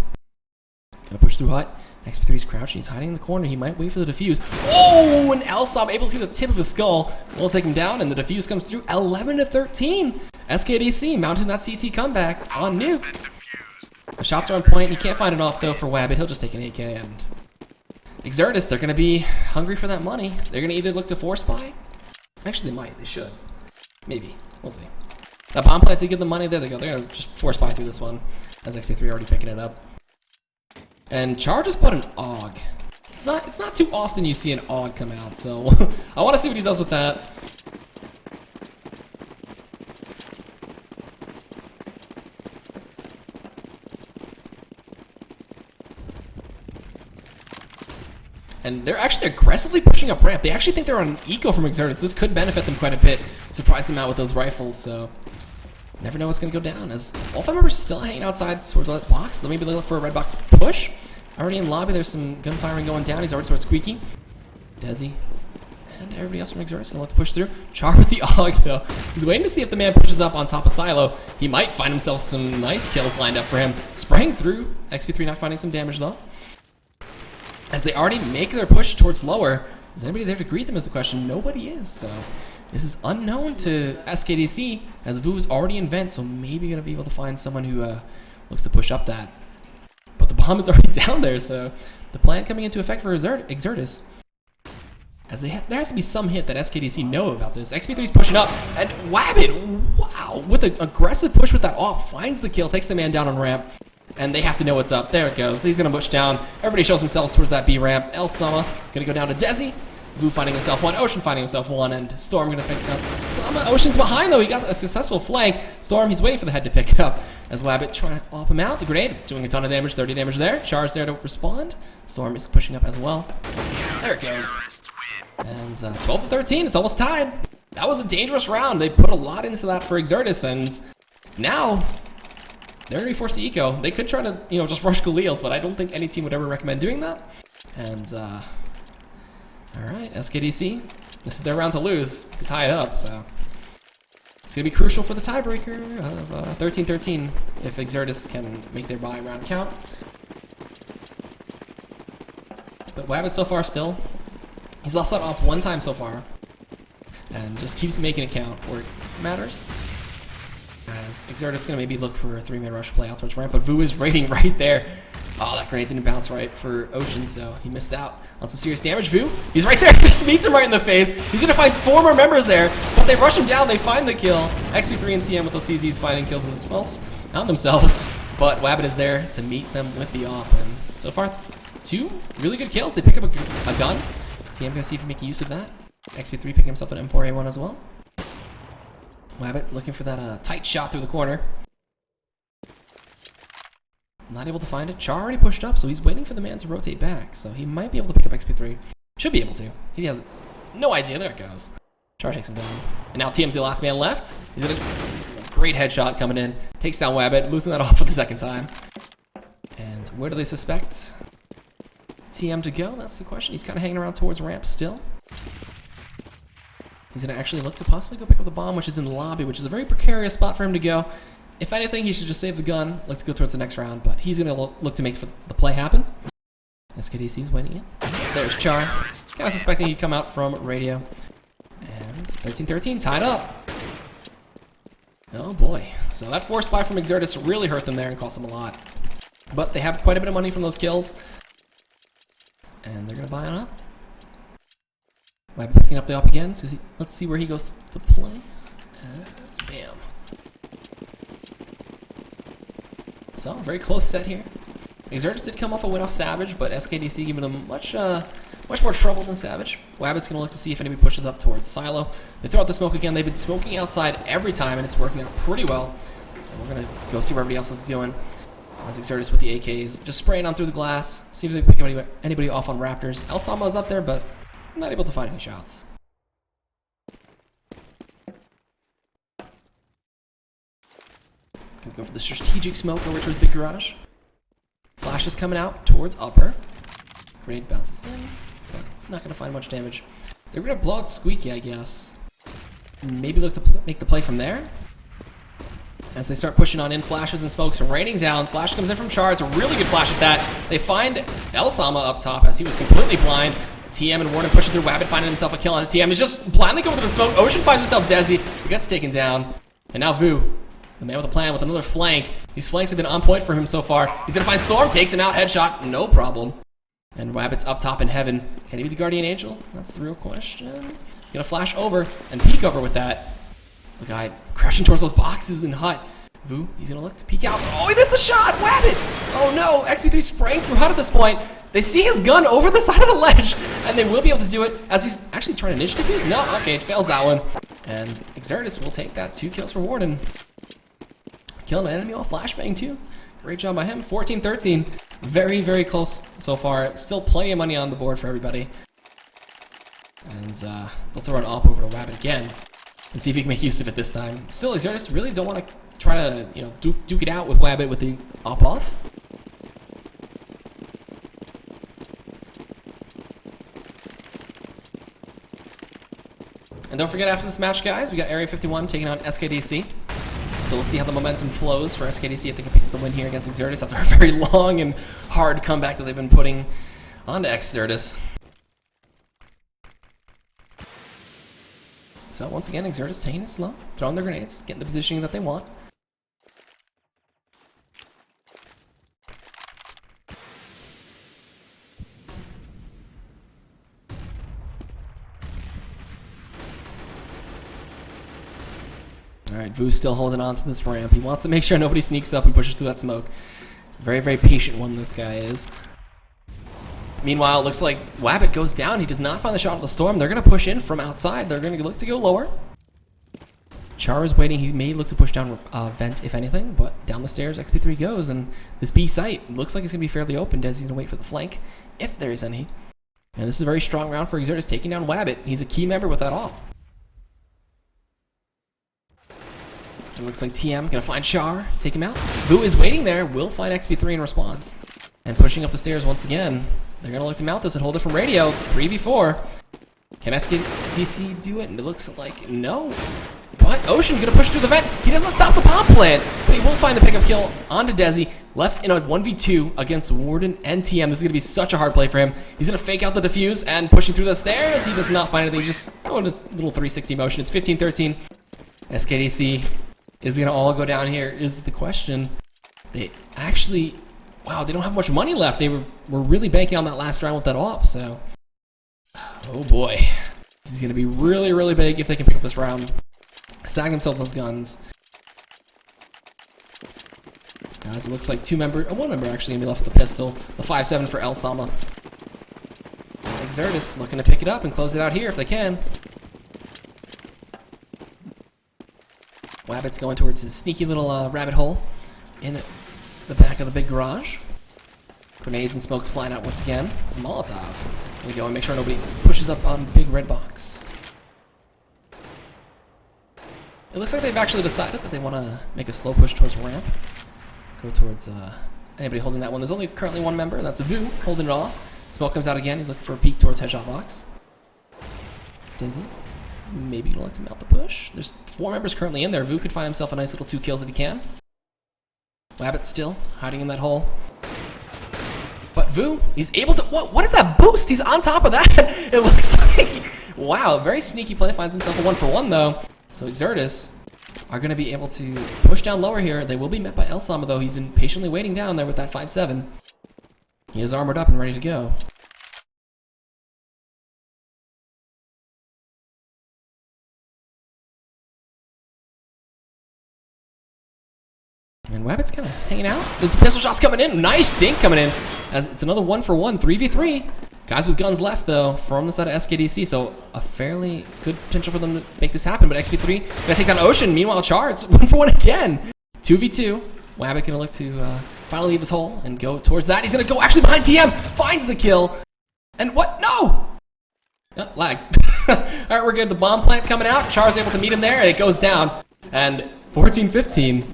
Gonna push through hut. XP3's crouching. He's hiding in the corner. He might wait for the defuse. Oh, and Elsam able to see the tip of his skull. We'll take him down, and the defuse comes through. 11-13. SKDC mounting that CT comeback on Nuke. The shots are on point. You can't find an op, though, for Wabbit. He'll just take an AK. And Exertus, they're going to be hungry for that money. They're going to either look to force buy. Actually, they might. They should. Maybe. We'll see. That bomb plant to get the money. There they go. They're going to just force buy through this one, as XP3 already picking it up. And Char just put an AUG. It's not too often you see an AUG come out, so I want to see what he does with that. And they're actually aggressively pushing up ramp. They actually think they're on an eco from Exertus. This could benefit them quite a bit. Surprise them out with those rifles, so never know what's going to go down. As all 5 members still hanging outside towards that box. So maybe they look for a red box push. Already in lobby, there's some gunfiring going down. He's already towards Squeaky. Desi. And everybody else from Exertus gonna look to push through. Char with the AUG though. He's waiting to see if the man pushes up on top of Silo. He might find himself some nice kills lined up for him. Spraying through. XP3 not finding some damage though. As they already make their push towards lower, is anybody there to greet them is the question. Nobody is, so this is unknown to SKDC as Vu is already in vent, so maybe gonna be able to find someone who looks to push up that. But the bomb is already down there, so the plan coming into effect for Exertus. As there has to be some hint that SKDC know about this. XP3 is pushing up, and Wabbit, wow, with an aggressive push with that off, finds the kill, takes the man down on ramp, and they have to know what's up. There it goes. He's going to push down. Everybody shows themselves towards that B ramp. El Sama going to go down to Desi. Vu finding himself one, Ocean finding himself one, and Storm going to pick up Sama. Ocean's behind, though. He got a successful flank. Storm, he's waiting for the head to pick it up. As Wabbit trying to off him out. The grenade doing a ton of damage, 30 damage there. Char's there to respond. Storm is pushing up as well. There it goes. And 12 to 13, it's almost tied. That was a dangerous round. They put a lot into that for Exertus, and now they're going to be forced to eco. They could try to, just rush Galils, but I don't think any team would ever recommend doing that. And, alright, SKDC, this is their round to lose, to tie it up, so it's going to be crucial for the tiebreaker of 13-13 if Exertus can make their buy round count. But Wabbit so far still, he's lost that off one time so far, and just keeps making it count where it matters. As Exertus is going to maybe look for a 3-man rush play out towards ramp, but Vu is raiding right there. Oh, that grenade didn't bounce right for Ocean, so he missed out on some serious damage. Vu, he's right there, just meets him right in the face. He's going to find 4 more members there, but they rush him down, they find the kill. XP3 and TM with those CZs finding kills on themselves, but Wabbit is there to meet them with the off, and so far, 2 really good kills. They pick up a gun. TM gonna see if he can make use of that. XP3 picking himself an M4A1 as well. Wabbit looking for that tight shot through the corner. Not able to find it. Char already pushed up, so he's waiting for the man to rotate back. So he might be able to pick up XP3. Should be able to. He has no idea. There it goes. Char takes him down. And now TM's the last man left. He's got a great headshot coming in. Takes down Wabbit, losing that off for the second time. And where do they suspect TM to go? That's the question. He's kind of hanging around towards ramp still. He's going to actually look to possibly go pick up the bomb, which is in the lobby, which is a very precarious spot for him to go. If anything, he should just save the gun. Let's go towards the next round, but he's going to look to make the play happen. SKDC's waiting in. There's Char. Kind of suspecting he'd come out from radio. And 13-13, tied up. Oh boy. So that force buy from Exertus really hurt them there and cost them a lot. But they have quite a bit of money from those kills. And they're going to buy on up. Wabbit picking up the op again. So let's see where he goes to play. Bam. So, very close set here. Exertus did come off a win off Savage, but SKDC giving them much more trouble than Savage. Wabbit's going to look to see if anybody pushes up towards Silo. They throw out the smoke again. They've been smoking outside every time, and it's working out pretty well. So we're going to go see what everybody else is doing. As Exertus with the AKs, just spraying on through the glass, see if they pick anybody off on Raptors. El Sama is up there, but I'm not able to find any shots. Gonna go for the strategic smoke over towards Big Garage. Flash is coming out towards upper. Grenade bounces in, but not gonna find much damage. They're gonna blow out Squeaky, I guess. Maybe look to make the play from there. As they start pushing on in, flashes and smokes raining down. Flash comes in from Char. It's a really good flash at that. They find El Sama up top as he was completely blind. TM and Warden pushing through. Wabbit finding himself a kill on a TM. He's just blindly going to the smoke. Ocean finds himself Desi. He gets taken down. And now Vu, the man with a plan, with another flank. These flanks have been on point for him so far. He's going to find Storm. Takes him out. Headshot. No problem. And Wabbit's up top in heaven. Can he be the Guardian Angel? That's the real question. Gonna flash over and peek over with that. The guy crashing towards those boxes in hut. Vu, he's gonna look to peek out. Oh, he missed the shot! Wabbit! Oh no, XP3 spraying through hut at this point. They see his gun over the side of the ledge, and they will be able to do it as he's actually trying to niche defuse. No, okay, fails that one. And Exertus will take that. 2 kills for Warden. Killing an enemy while flashbang too. Great job by him. 14-13. Very, very close so far. Still plenty of money on the board for everybody. And they'll throw an op over to Wabbit again and see if he can make use of it this time. Still, Exertus really don't want to try to, duke it out with Wabbit with the op off. And don't forget, after this match, guys, we got Area 51 taking on SKDC. So we'll see how the momentum flows for SKDC if they can pick up the win here against Exertus after a very long and hard comeback that they've been putting onto Exertus. So once again, Exertus taking it slow, throwing their grenades, getting the positioning that they want. Alright, Vu's still holding on to this ramp. He wants to make sure nobody sneaks up and pushes through that smoke. Very, very patient one, this guy is. Meanwhile, it looks like Wabbit goes down. He does not find the shot of the storm. They're going to push in from outside. They're going to look to go lower. Char is waiting. He may look to push down vent, if anything, but down the stairs, XP3 goes, and this B site looks like it's going to be fairly open. Desi's going to wait for the flank, if there is any. And this is a very strong round for Exertus, taking down Wabbit. He's a key member with that all. It looks like TM going to find Char, take him out. Vu is waiting there, will find XP3 in response. And pushing up the stairs once again. They're going to look to mount this and hold it from radio. 3v4. Can SKDC do it? And it looks like no. But Ocean going to push through the vent. He doesn't stop the bomb plant, but he will find the pickup kill onto Desi. Left in a 1v2 against Warden and TM. This is going to be such a hard play for him. He's going to fake out the defuse and pushing through the stairs. He does not find anything. Just go into this little 360 motion. It's 15-13. SKDC is going to all go down here is the question. They actually, wow, they don't have much money left. They were really banking on that last round with that off, so. Oh boy. This is going to be really, really big if they can pick up this round. Snag themselves those guns. Guys, it looks like one member actually going to be left with the pistol. The 5.7 for El Sama. Exertus looking to pick it up and close it out here if they can. Wabbit's going towards his sneaky little rabbit hole in the back of the big garage. Grenades and smokes flying out once again. Molotov. There we go, and make sure nobody pushes up on the big red box. It looks like they've actually decided that they want to make a slow push towards ramp. Go towards anybody holding that one. There's only currently one member, and that's Vu holding it off. Smoke comes out again. He's looking for a peek towards headshot box. Dizzy. Maybe you'd like to mount the push. There's 4 members currently in there. Vu could find himself a nice little 2 kills if he can. Wabbit still hiding in that hole. But Vu, he's able to... What is that boost? He's on top of that. It looks like... Wow, very sneaky play. Finds himself a 1-for-1 though. So Exertus are going to be able to push down lower here. They will be met by El Sama though. He's been patiently waiting down there with that 5.7. He is armored up and ready to go. And Wabbit's kind of hanging out. There's pistol shots coming in. Nice dink coming in. As it's another 1-for-1, 3v3. Guys with guns left, though, from the side of SKDC. So a fairly good potential for them to make this happen. But XP3 gonna take down Ocean. Meanwhile, Char, it's 1-for-1 again. 2v2. Wabbit gonna look to finally leave his hole and go towards that. He's gonna go actually behind TM. Finds the kill. And what? No! Oh, lag. Alright, we're good. The bomb plant coming out. Char's able to meet him there, and it goes down. And 14-15.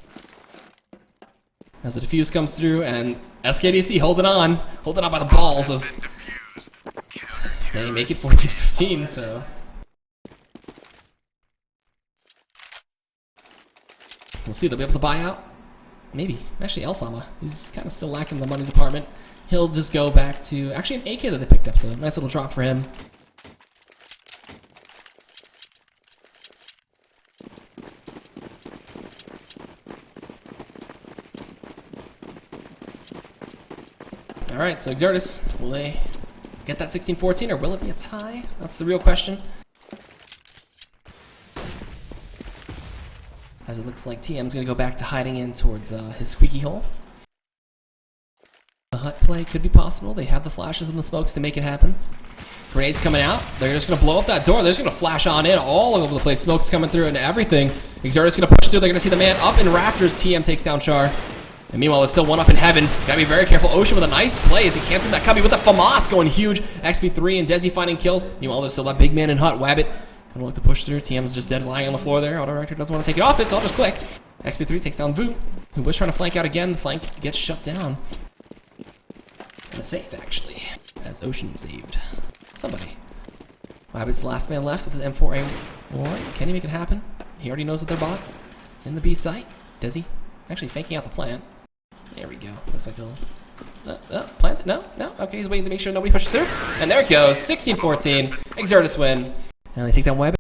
As the defuse comes through, and SKDC holding on by the balls as they make it 14-15, so. We'll see, they'll be able to buy out. Maybe. Actually, El Sama, he's kind of still lacking in the money department. He'll just go back to, actually an AK that they picked up, so nice little drop for him. Alright, so Exertus, will they get that 16-14 or will it be a tie? That's the real question. As it looks like TM's going to go back to hiding in towards his squeaky hole. The hut play could be possible. They have the flashes and the smokes to make it happen. Grenades coming out. They're just going to blow up that door. They're just going to flash on in all over the place. Smoke's coming through and everything. Exertus going to push through. They're going to see the man up in rafters. TM takes down Char. And meanwhile, there's still one up in heaven. Gotta be very careful. Ocean with a nice play as he camped in that cubby with the FAMAS going huge. XP3 and Desi finding kills. Meanwhile, there's still that big man in hut. Wabbit gonna look to push through. TM's just dead lying on the floor there. Autorector doesn't want to take it off it, so I'll just click. XP3 takes down Vu, who was trying to flank out again. The flank gets shut down. And a save, actually, as Ocean saved somebody. Wabbit's the last man left with his M4A1. Can he make it happen? He already knows that they're bot in the B site. Does he? Actually faking out the plant. There we go. Looks like he'll... plants it? No? No? Okay, he's waiting to make sure nobody pushes through. And there it goes. 16-14. Exertus win. And they take down Wabbit.